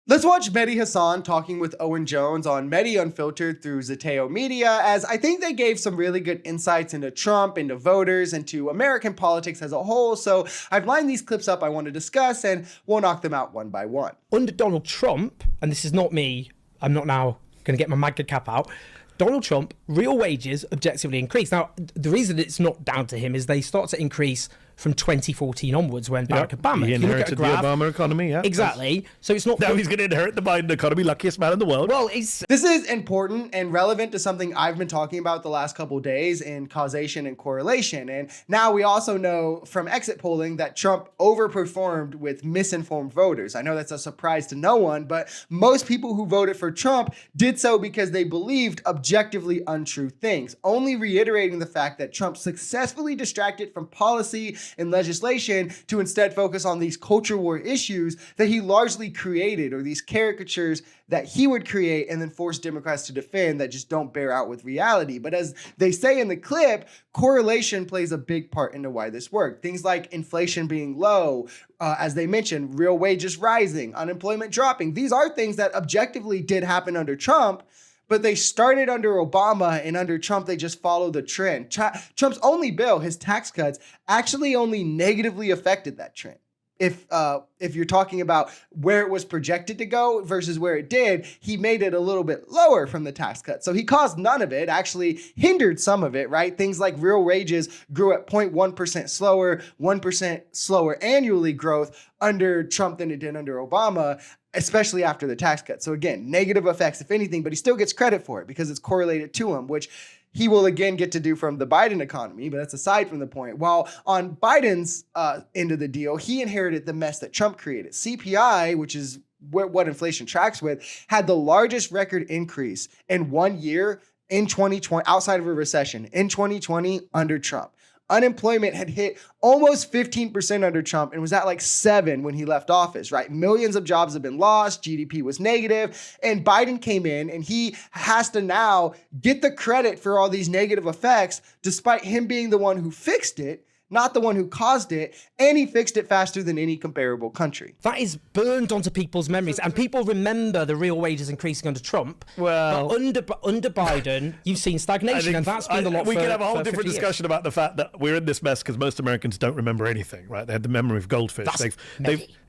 Let's watch Mehdi Hasan talking with Owen Jones on Mehdi Unfiltered through Zateo Media, as I think they gave some really good insights into Trump, into voters, into American politics as a whole. So I've lined these clips up I want to discuss, and we'll knock them out one by one. Under Donald Trump, and this is not me, I'm not now going to get my MAGA cap out, Donald Trump, real wages objectively increased. Now, the reason it's not down to him is they start to increase from 2014 onwards when Barack Obama. He inherited the Obama economy, yeah. Exactly. So it's not... Now he's going to inherit the Biden economy, luckiest man in the world. Well, this is important and relevant to something I've been talking about the last couple of days in causation and correlation. And now we also know from exit polling that Trump overperformed with misinformed voters. I know that's a surprise to no one, but most people who voted for Trump did so because they believed objectively untrue things, only reiterating the fact that Trump successfully distracted from policy and legislation to instead focus on these culture war issues that he largely created, or these caricatures that he would create and then force Democrats to defend that just don't bear out with reality. But as they say in the clip, correlation plays a big part into why this worked. Things like inflation being low, as they mentioned, real wages rising, unemployment dropping. These are things that objectively did happen under Trump, but they started under Obama, and under Trump, they just followed the trend. Trump's only bill, his tax cuts, actually only negatively affected that trend. If you're talking about where it was projected to go versus where it did, he made it a little bit lower from the tax cut. So he caused none of it, actually hindered some of it, right? Things like real wages grew at 0.1% slower, 1% slower annually growth under Trump than it did under Obama, especially after the tax cut. So again, negative effects, if anything, but he still gets credit for it because it's correlated to him, which he will again get to do from the Biden economy, but that's aside from the point. While on Biden's end of the deal, he inherited the mess that Trump created. CPI, which is what inflation tracks with, had the largest record increase in 1 year in 2020, outside of a recession, in 2020 under Trump. Unemployment had hit almost 15% under Trump and was at like 7 when he left office, right? Millions of jobs have been lost. GDP was negative. And Biden came in and he has to now get the credit for all these negative effects, despite him being the one who fixed it, not the one who caused it, and he fixed it faster than any comparable country. That is burned onto people's memories, and people remember the real wages increasing under Trump. Well, but under Biden, you've seen stagnation, and that's been the lot. We could have a whole different discussion about the fact that we're in this mess because most Americans don't remember anything, right? They had the memory of goldfish.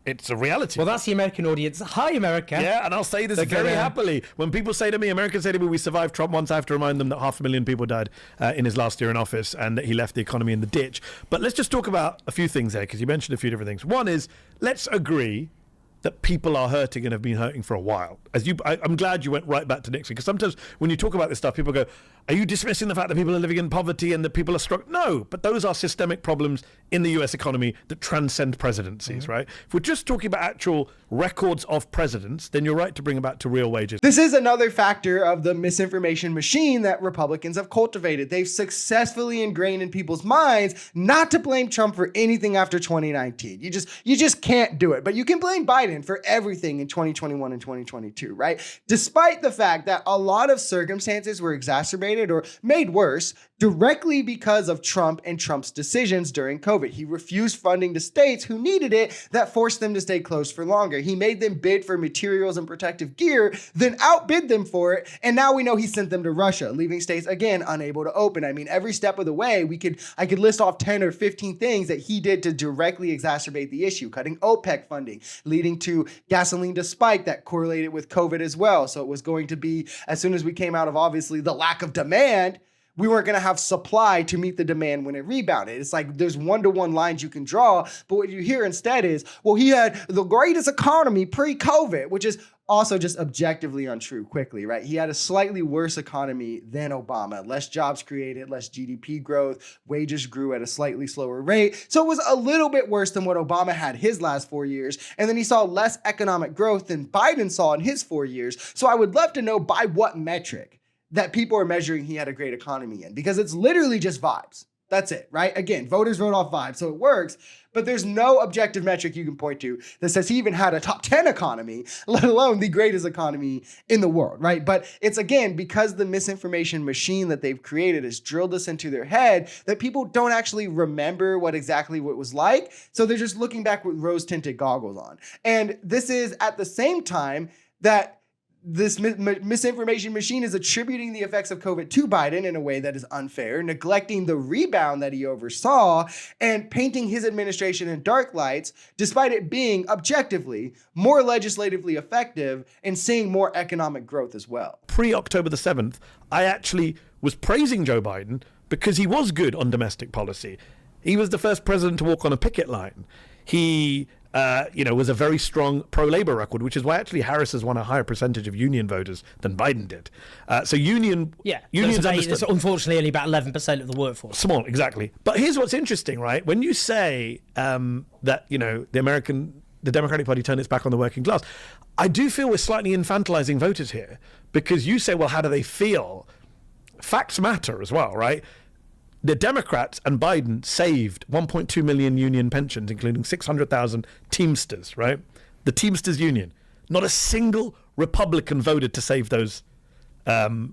It's a reality. Well, that's the American audience. Hi, America. Yeah, and I'll say this very happily. When people say to me, Americans say to me, we survived Trump, once I have to remind them that 500,000 people died in his last year in office and that he left the economy in the ditch. But let's just talk about a few things there, because you mentioned a few different things. One is, let's agree that people are hurting and have been hurting for a while. I'm glad you went right back to Nixon, because sometimes when you talk about this stuff, people go, are you dismissing the fact that people are living in poverty and that people are struggling? No, but those are systemic problems in the US economy that transcend presidencies, right? If we're just talking about actual records of presidents, then you're right to bring it back to real wages. This is another factor of the misinformation machine that Republicans have cultivated. They've successfully ingrained in people's minds not to blame Trump for anything after 2019. You just can't do it. But you can blame Biden for everything in 2021 and 2022, right? Despite the fact that a lot of circumstances were exacerbated or made worse directly because of Trump and Trump's decisions during COVID. He refused funding to states who needed it that forced them to stay closed for longer. He made them bid for materials and protective gear, then outbid them for it. And now we know he sent them to Russia, leaving states, again, unable to open. I mean, every step of the way, I could list off 10 or 15 things that he did to directly exacerbate the issue, cutting OPEC funding, leading to gasoline to spike that correlated with COVID as well. So it was going to be, as soon as we came out of, obviously, the lack of demand, we weren't going to have supply to meet the demand when it rebounded. It's like there's one-to-one lines you can draw, but what you hear instead is, well, he had the greatest economy pre-COVID, which is also just objectively untrue quickly, right? He had a slightly worse economy than Obama. Less jobs created, less GDP growth, wages grew at a slightly slower rate. So it was a little bit worse than what Obama had his last 4 years. And then he saw less economic growth than Biden saw in his 4 years. So I would love to know by what metric that people are measuring he had a great economy in, because it's literally just vibes. That's it, right? Again, voters vote off vibe, so it works, but there's no objective metric you can point to that says he even had a top 10 economy, let alone the greatest economy in the world, right? But it's, again, because the misinformation machine that they've created has drilled this into their head that people don't actually remember what it was like. So they're just looking back with rose-tinted goggles on. And this is at the same time that this misinformation machine is attributing the effects of COVID to Biden in a way that is unfair, neglecting the rebound that he oversaw, and painting his administration in dark lights, despite it being objectively more legislatively effective and seeing more economic growth as well. Pre-October the 7th, I actually was praising Joe Biden because he was good on domestic policy. He was the first president to walk on a picket line. He was a very strong pro-labor record, which is why actually Harris has won a higher percentage of union voters than Biden did. Unions it's unfortunately only about 11% of the workforce. Small, exactly. But here's what's interesting, right? When you say that the Democratic Party turned its back on the working class, I do feel we're slightly infantilizing voters here, because you say, well, how do they feel? Facts matter as well, right? The Democrats and Biden saved 1.2 million union pensions, including 600,000 Teamsters, right? The Teamsters Union. Not a single Republican voted to save those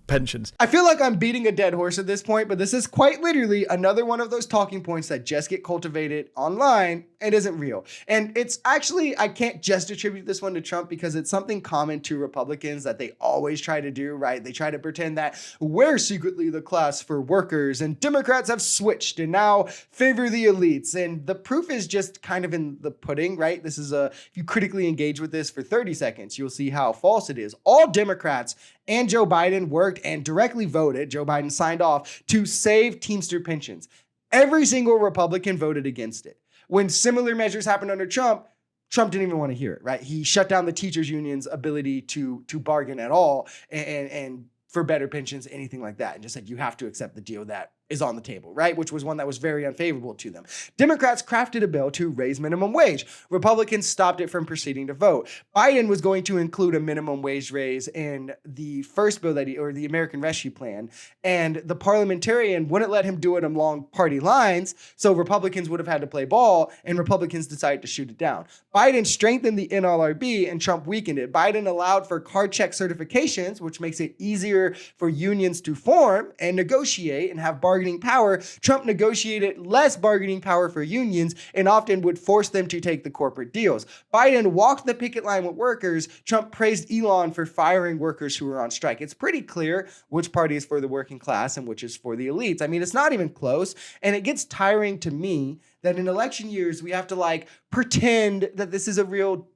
pensions. I feel like I'm beating a dead horse at this point, but this is quite literally another one of those talking points that just get cultivated online and isn't real. And it's actually, I can't just attribute this one to Trump, because it's something common to Republicans that they always try to do, right? They try to pretend that we're secretly the class for workers, and Democrats have switched and now favor the elites. And the proof is just kind of in the pudding, right? This is if you critically engage with this for 30 seconds, you'll see how false it is. All Democrats and Joe Biden worked and directly voted, Joe Biden signed off, to save Teamster pensions. Every single Republican voted against it. When similar measures happened under Trump, Trump didn't even want to hear it, right? He shut down the teachers union's ability to bargain at all and for better pensions, anything like that, and just said, you have to accept the deal that is on the table, right? Which was one that was very unfavorable to them. Democrats crafted a bill to raise minimum wage. Republicans stopped it from proceeding to vote. Biden was going to include a minimum wage raise in the first bill or the American Rescue Plan, and the parliamentarian wouldn't let him do it along party lines, so Republicans would have had to play ball, and Republicans decided to shoot it down. Biden strengthened the NLRB, and Trump weakened it. Biden allowed for card check certifications, which makes it easier for unions to form and negotiate and have bargaining power. Trump negotiated less bargaining power for unions and often would force them to take the corporate deals. Biden walked the picket line with workers. Trump praised Elon for firing workers who were on strike. It's pretty clear which party is for the working class and which is for the elites. I mean, it's not even close. And it gets tiring to me that in election years, we have to pretend that this is a real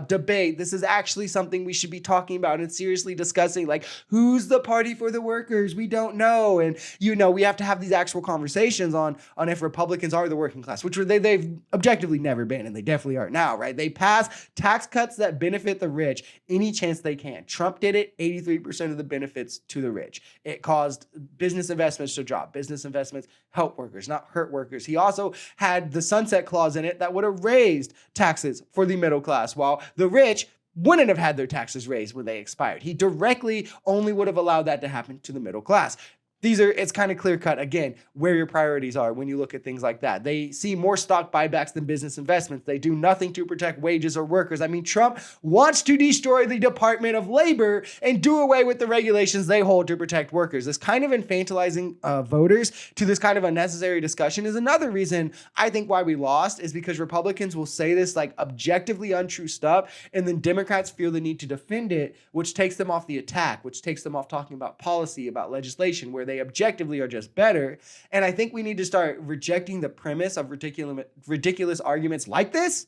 debate. This is actually something we should be talking about and seriously discussing. Who's the party for the workers? We don't know. And, we have to have these actual conversations on if Republicans are the working class, which they've objectively never been, and they definitely are now, right? They pass tax cuts that benefit the rich any chance they can. Trump did it, 83% of the benefits to the rich. It caused business investments to drop. Business investments help workers, not hurt workers. He also had the sunset clause in it that would have raised taxes for the middle class, while the rich wouldn't have had their taxes raised when they expired. He directly only would have allowed that to happen to the middle class. It's kind of clear cut, again, where your priorities are when you look at things like that. They see more stock buybacks than business investments. They do nothing to protect wages or workers. I mean, Trump wants to destroy the Department of Labor and do away with the regulations they hold to protect workers. This kind of infantilizing voters to this kind of unnecessary discussion is another reason I think why we lost, is because Republicans will say this objectively untrue stuff, and then Democrats feel the need to defend it, which takes them off the attack, which takes them off talking about policy, about legislation, where they objectively are just better. And I think we need to start rejecting the premise of ridiculous arguments like this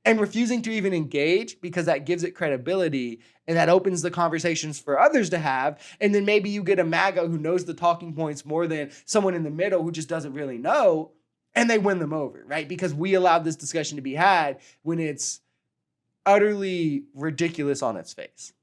and refusing to even engage, because that gives it credibility and that opens the conversations for others to have. And then maybe you get a MAGA who knows the talking points more than someone in the middle who just doesn't really know, and they win them over, right? Because we allowed this discussion to be had when it's utterly ridiculous on its face.